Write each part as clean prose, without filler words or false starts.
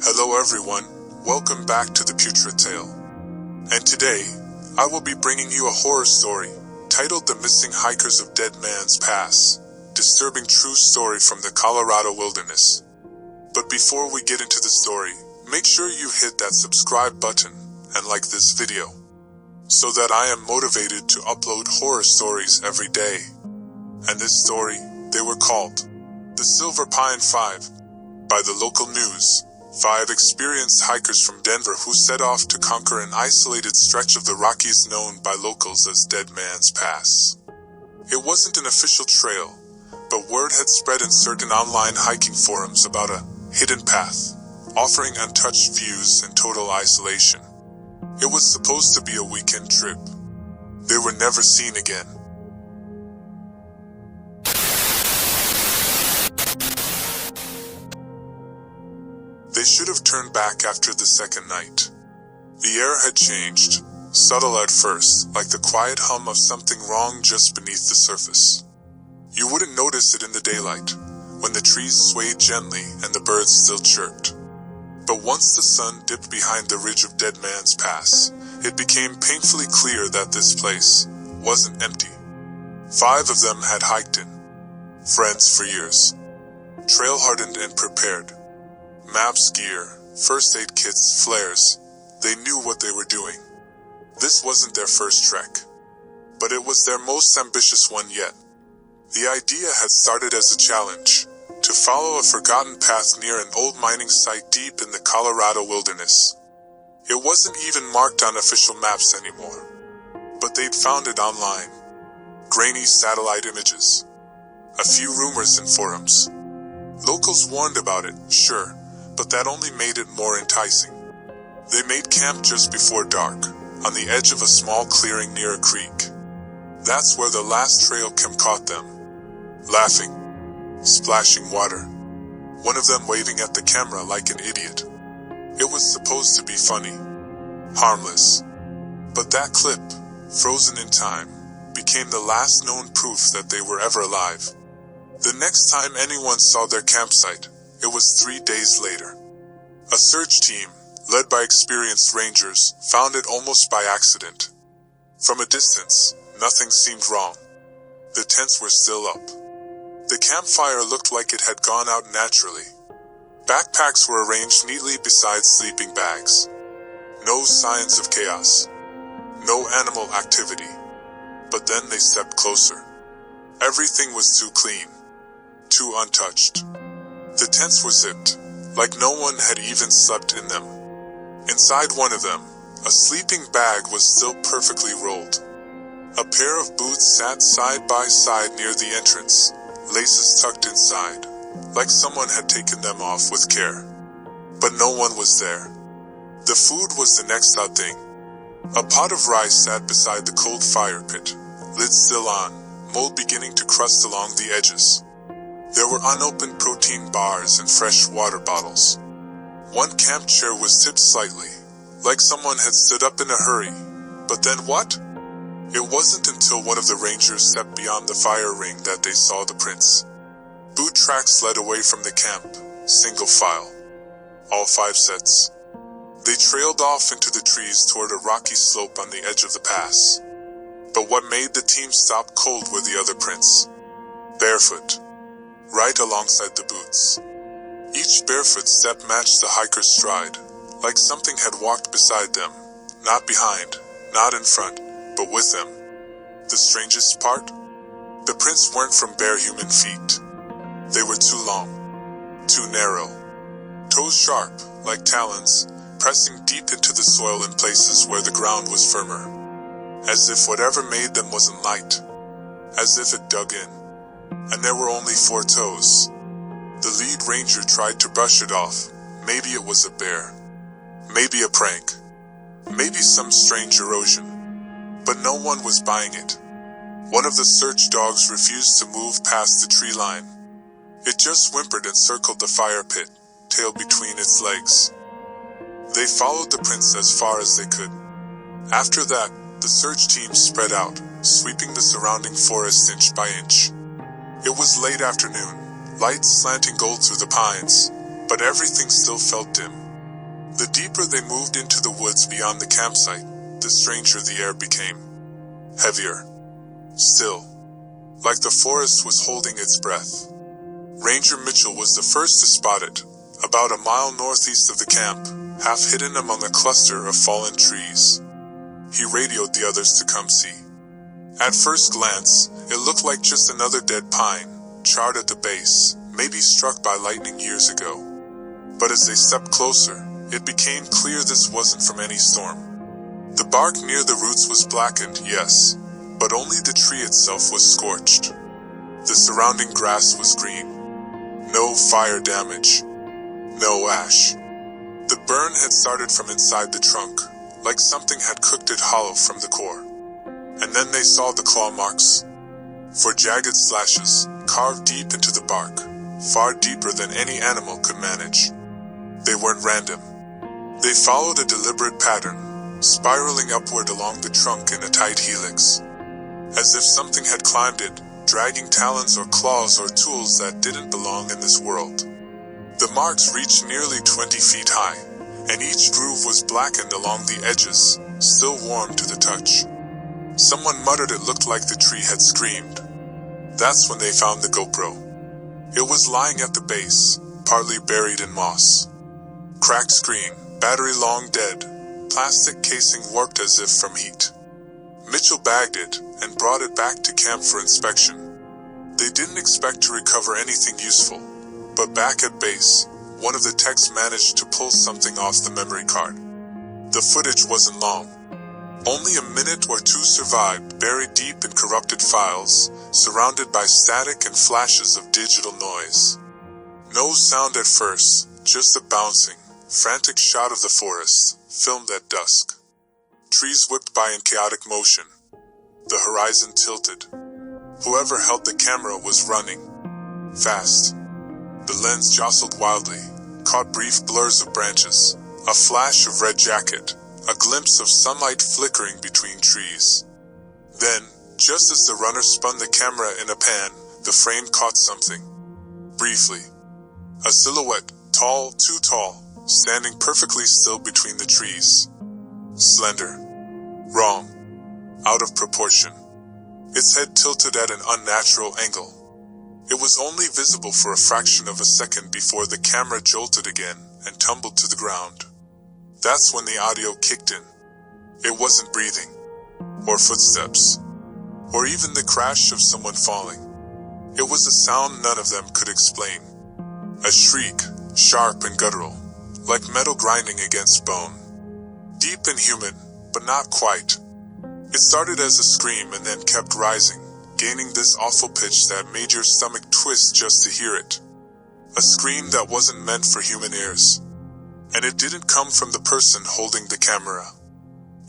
Hello everyone, welcome back to the Putra tale. And today, I will be bringing you a horror story, titled The Missing Hikers of Dead Man's Pass, disturbing true story from the Colorado wilderness. But before we get into the story, make sure you hit that subscribe button and like this video, so that I am motivated to upload horror stories every day. And this story, they were called The Silver Pine 5 by the local news. 5 experienced hikers from Denver who set off to conquer an isolated stretch of the Rockies known by locals as Dead Man's Pass. It wasn't an official trail, but word had spread in certain online hiking forums about a hidden path, offering untouched views and total isolation. It was supposed to be a weekend trip. They were never seen again. They should have turned back after the second night. The air had changed, subtle at first, like the quiet hum of something wrong just beneath the surface. You wouldn't notice it in the daylight, when the trees swayed gently and the birds still chirped. But once the sun dipped behind the ridge of Dead Man's Pass, it became painfully clear that this place wasn't empty. 5 of them had hiked in, friends for years, trail-hardened and prepared. Maps, gear, first aid kits, flares. They knew what they were doing. This wasn't their first trek, but it was their most ambitious one yet. The idea had started as a challenge, to follow a forgotten path near an old mining site deep in the Colorado wilderness. It wasn't even marked on official maps anymore, but they'd found it online. Grainy satellite images. A few rumors in forums. Locals warned about it, sure, but that only made it more enticing. They made camp just before dark, on the edge of a small clearing near a creek. That's where the last trail cam caught them. Laughing, splashing water. One of them waving at the camera like an idiot. It was supposed to be funny, harmless. But that clip, frozen in time, became the last known proof that they were ever alive. The next time anyone saw their campsite, it was 3 days later. A search team, led by experienced rangers, found it almost by accident. From a distance, nothing seemed wrong. The tents were still up. The campfire looked like it had gone out naturally. Backpacks were arranged neatly beside sleeping bags. No signs of chaos. No animal activity. But then they stepped closer. Everything was too clean. Too untouched. The tents were zipped, like no one had even slept in them. Inside one of them, a sleeping bag was still perfectly rolled. A pair of boots sat side by side near the entrance, laces tucked inside, like someone had taken them off with care. But no one was there. The food was the next odd thing. A pot of rice sat beside the cold fire pit, lid still on, mold beginning to crust along the edges. There were unopened protein bars and fresh water bottles. One camp chair was tipped slightly, like someone had stood up in a hurry. But then what? It wasn't until one of the rangers stepped beyond the fire ring that they saw the prints. Boot tracks led away from the camp, single file. All 5 sets. They trailed off into the trees toward a rocky slope on the edge of the pass. But what made the team stop cold were the other prints. Barefoot. Right alongside the boots. Each barefoot step matched the hiker's stride, like something had walked beside them, not behind, not in front, but with them. The strangest part? The prints weren't from bare human feet. They were too long, too narrow. Toes sharp, like talons, pressing deep into the soil in places where the ground was firmer. As if whatever made them wasn't light. As if it dug in. And there were only 4 toes. The lead ranger tried to brush it off. Maybe it was a bear. Maybe a prank. Maybe some strange erosion. But no one was buying it. One of the search dogs refused to move past the tree line. It just whimpered and circled the fire pit, tail between its legs. They followed the prints as far as they could. After that, the search team spread out, sweeping the surrounding forest inch by inch. It was late afternoon, light slanting gold through the pines, but everything still felt dim. The deeper they moved into the woods beyond the campsite, the stranger the air became. Heavier. Still. Like the forest was holding its breath. Ranger Mitchell was the first to spot it, about a mile northeast of the camp, half hidden among a cluster of fallen trees. He radioed the others to come see. At first glance, it looked like just another dead pine, charred at the base, maybe struck by lightning years ago. But as they stepped closer, it became clear this wasn't from any storm. The bark near the roots was blackened, yes, but only the tree itself was scorched. The surrounding grass was green. No fire damage. No ash. The burn had started from inside the trunk, like something had cooked it hollow from the core. And then they saw the claw marks. For jagged slashes, carved deep into the bark, far deeper than any animal could manage. They weren't random. They followed a deliberate pattern, spiraling upward along the trunk in a tight helix. As if something had climbed it, dragging talons or claws or tools that didn't belong in this world. The marks reached nearly 20 feet high, and each groove was blackened along the edges, still warm to the touch. Someone muttered it looked like the tree had screamed. That's when they found the GoPro. It was lying at the base, partly buried in moss. Cracked screen, battery long dead, plastic casing warped as if from heat. Mitchell bagged it and brought it back to camp for inspection. They didn't expect to recover anything useful, but back at base, one of the techs managed to pull something off the memory card. The footage wasn't long. Only a minute or two survived, buried deep in corrupted files, surrounded by static and flashes of digital noise. No sound at first, just a bouncing, frantic shot of the forest, filmed at dusk. Trees whipped by in chaotic motion. The horizon tilted. Whoever held the camera was running. Fast. The lens jostled wildly, caught brief blurs of branches, a flash of red jacket, a glimpse of sunlight flickering between trees. Then, just as the runner spun the camera in a pan, the frame caught something. Briefly. A silhouette, tall, too tall, standing perfectly still between the trees. Slender. Wrong. Out of proportion. Its head tilted at an unnatural angle. It was only visible for a fraction of a second before the camera jolted again and tumbled to the ground. That's when the audio kicked in. It wasn't breathing, or footsteps, or even the crash of someone falling. It was a sound none of them could explain. A shriek, sharp and guttural, like metal grinding against bone. Deep and human, but not quite. It started as a scream and then kept rising, gaining this awful pitch that made your stomach twist just to hear it. A scream that wasn't meant for human ears. And it didn't come from the person holding the camera.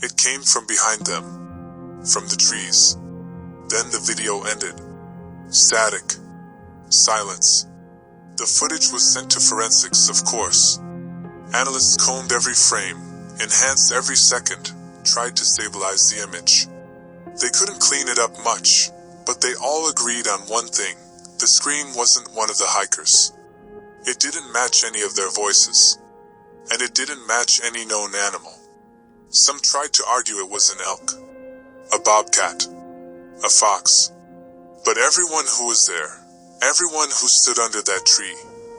It came from behind them. From the trees. Then the video ended. Static. Silence. The footage was sent to forensics, of course. Analysts combed every frame, enhanced every second, tried to stabilize the image. They couldn't clean it up much, but they all agreed on one thing. The scream wasn't one of the hikers. It didn't match any of their voices. And it didn't match any known animal. Some tried to argue it was an elk, a bobcat, a fox. But everyone who was there, everyone who stood under that tree,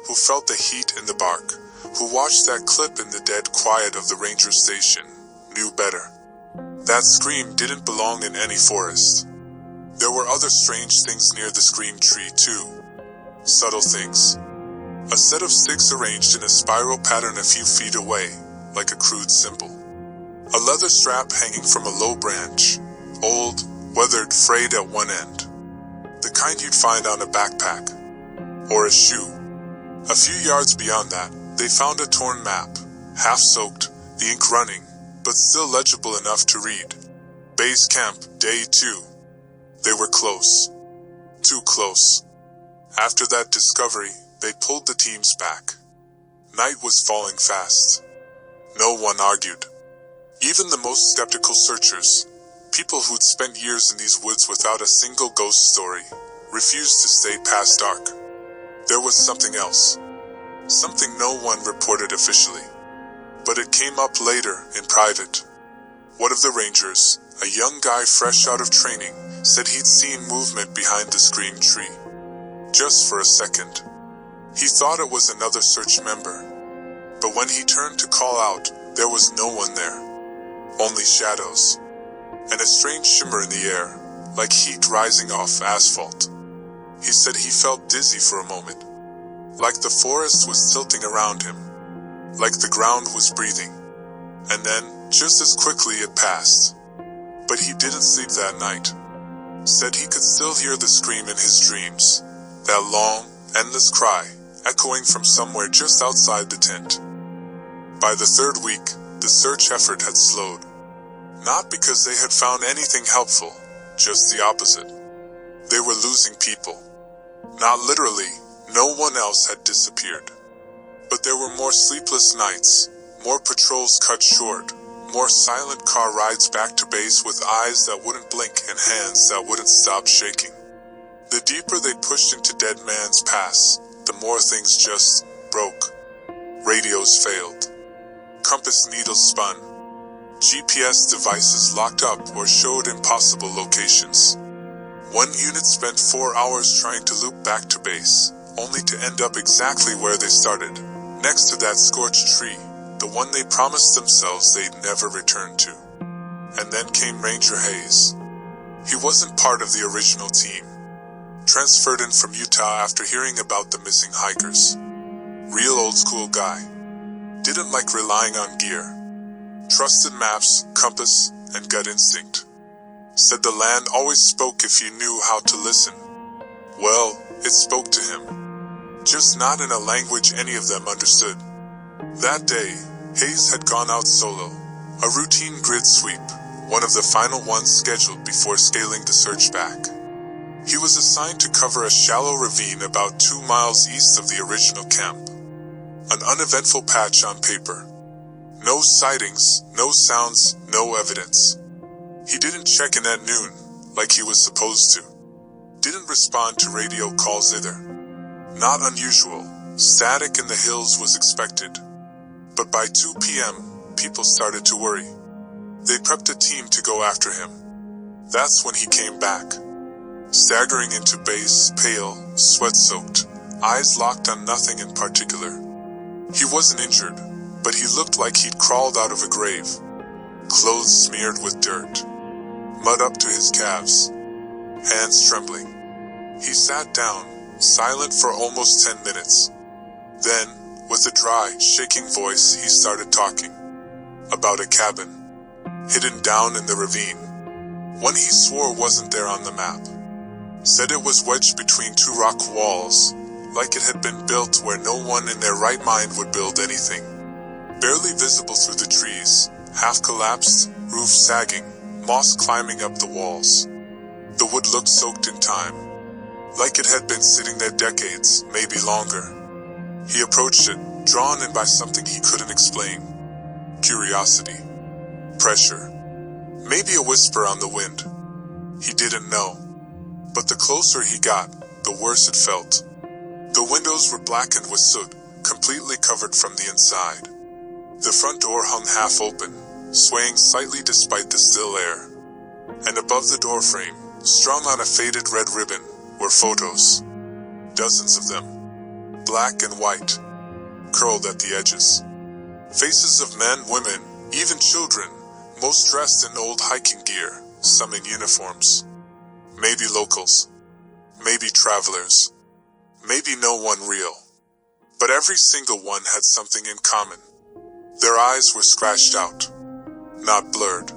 who felt the heat in the bark, who watched that clip in the dead quiet of the ranger station, knew better. That scream didn't belong in any forest. There were other strange things near the scream tree too. Subtle things. A set of sticks arranged in a spiral pattern a few feet away, like a crude symbol. A leather strap hanging from a low branch, old, weathered, frayed at one end. The kind you'd find on a backpack. Or a shoe. A few yards beyond that, they found a torn map, half-soaked, the ink running, but still legible enough to read. Base camp, day 2. They were close. Too close. After that discovery, they pulled the teams back. Night was falling fast. No one argued. Even the most skeptical searchers, people who'd spent years in these woods without a single ghost story, refused to stay past dark. There was something else. Something no one reported officially. But it came up later, in private. One of the rangers, a young guy fresh out of training, said he'd seen movement behind the screamed tree. Just for a second. He thought it was another search member. But when he turned to call out, there was no one there. Only shadows. And a strange shimmer in the air, like heat rising off asphalt. He said he felt dizzy for a moment. Like the forest was tilting around him. Like the ground was breathing. And then, just as quickly it passed. But he didn't sleep that night. Said he could still hear the scream in his dreams. That long, endless cry, echoing from somewhere just outside the tent. By the third week, the search effort had slowed. Not because they had found anything helpful, just the opposite. They were losing people. Not literally, no one else had disappeared. But there were more sleepless nights, more patrols cut short, more silent car rides back to base with eyes that wouldn't blink and hands that wouldn't stop shaking. The deeper they pushed into Dead Man's Pass, the more things just broke. Radios failed. Compass needles spun. GPS devices locked up or showed impossible locations. One unit spent 4 hours trying to loop back to base, only to end up exactly where they started, next to that scorched tree, the one they promised themselves they'd never return to. And then came Ranger Hayes. He wasn't part of the original team. Transferred in from Utah after hearing about the missing hikers. Real old school guy. Didn't like relying on gear. Trusted maps, compass, and gut instinct. Said the land always spoke if you knew how to listen. Well, it spoke to him. Just not in a language any of them understood. That day, Hayes had gone out solo. A routine grid sweep, one of the final ones scheduled before scaling the search back. He was assigned to cover a shallow ravine about 2 miles east of the original camp. An uneventful patch on paper. No sightings, no sounds, no evidence. He didn't check in at noon, like he was supposed to. Didn't respond to radio calls either. Not unusual, static in the hills was expected. But by 2 p.m., people started to worry. They prepped a team to go after him. That's when he came back. Staggering into base, pale, sweat-soaked, eyes locked on nothing in particular. He wasn't injured, but he looked like he'd crawled out of a grave. Clothes smeared with dirt. Mud up to his calves. Hands trembling. He sat down, silent for almost 10 minutes. Then, with a dry, shaking voice, he started talking. About a cabin. Hidden down in the ravine. One he swore wasn't there on the map. Said it was wedged between 2 rock walls, like it had been built where no one in their right mind would build anything. Barely visible through the trees, half collapsed, roof sagging, moss climbing up the walls. The wood looked soaked in time, like it had been sitting there decades, maybe longer. He approached it, drawn in by something he couldn't explain. Curiosity. Pressure. Maybe a whisper on the wind. He didn't know. But the closer he got, the worse it felt. The windows were blackened with soot, completely covered from the inside. The front door hung half open, swaying slightly despite the still air. And above the doorframe, strung on a faded red ribbon, were photos. Dozens of them. Black and white. Curled at the edges. Faces of men, women, even children, most dressed in old hiking gear, some in uniforms. Maybe locals. Maybe travelers. Maybe no one real. But every single one had something in common. Their eyes were scratched out. Not blurred.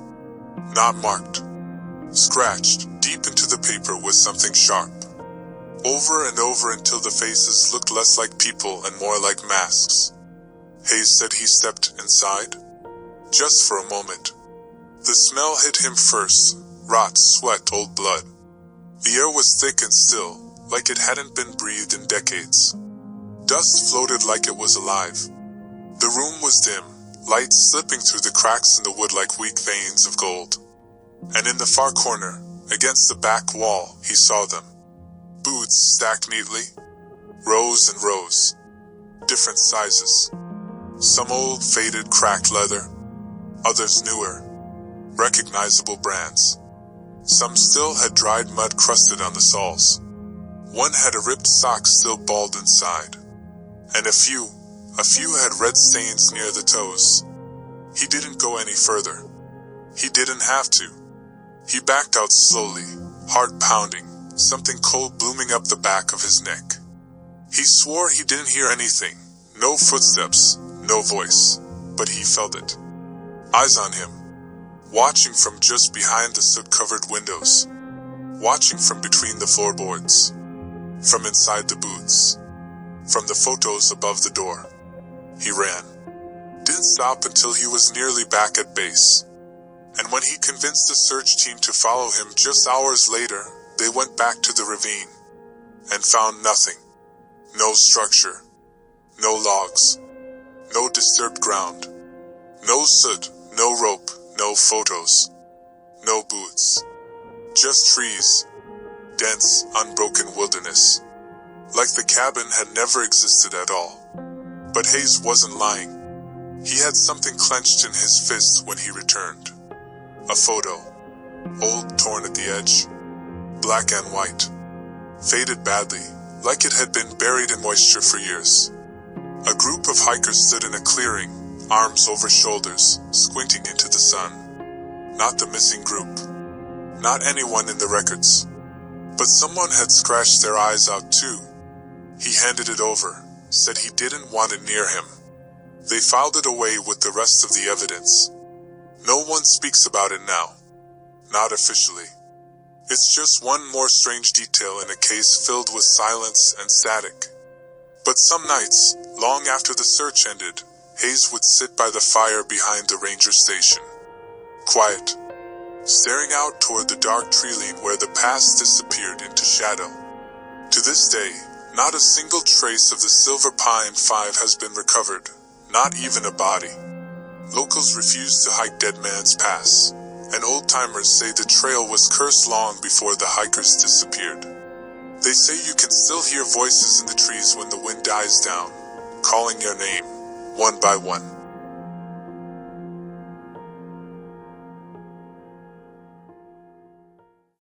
Not marked. Scratched deep into the paper with something sharp. Over and over until the faces looked less like people and more like masks. Hayes said he stepped inside. Just for a moment. The smell hit him first. Rot, sweat, old blood. The air was thick and still, like it hadn't been breathed in decades. Dust floated like it was alive. The room was dim, light slipping through the cracks in the wood like weak veins of gold. And in the far corner, against the back wall, he saw them. Boots stacked neatly. Rows and rows. Different sizes. Some old, faded, cracked leather, others newer, recognizable brands. Some still had dried mud crusted on the soles. One had a ripped sock still balled inside. And a few had red stains near the toes. He didn't go any further. He didn't have to. He backed out slowly, heart pounding, something cold blooming up the back of his neck. He swore he didn't hear anything, no footsteps, no voice, but he felt it. Eyes on him, watching from just behind the soot-covered windows, watching from between the floorboards, from inside the booths, from the photos above the door. He ran. Didn't stop until he was nearly back at base. And when he convinced the search team to follow him just hours later, they went back to the ravine and found nothing. No structure, no logs, no disturbed ground, no soot, no rope, no photos, no booths. Just trees, dense, unbroken wilderness. Like the cabin had never existed at all. But Hayes wasn't lying. He had something clenched in his fist when he returned. A photo, old, torn at the edge, black and white, faded badly, like it had been buried in moisture for years. A group of hikers stood in a clearing, arms over shoulders, squinting into the sun. Not the missing group. Not anyone in the records. But someone had scratched their eyes out too. He handed it over, said he didn't want it near him. They filed it away with the rest of the evidence. No one speaks about it now. Not officially. It's just one more strange detail in a case filled with silence and static. But some nights, long after the search ended, Hayes would sit by the fire behind the ranger station. Quiet, staring out toward the dark tree lane where the past disappeared into shadow. To this day, not a single trace of the Silver Pine 5 has been recovered, not even a body. Locals refuse to hike Dead Man's Pass, and old-timers say the trail was cursed long before the hikers disappeared. They say you can still hear voices in the trees when the wind dies down, calling your name, one by one.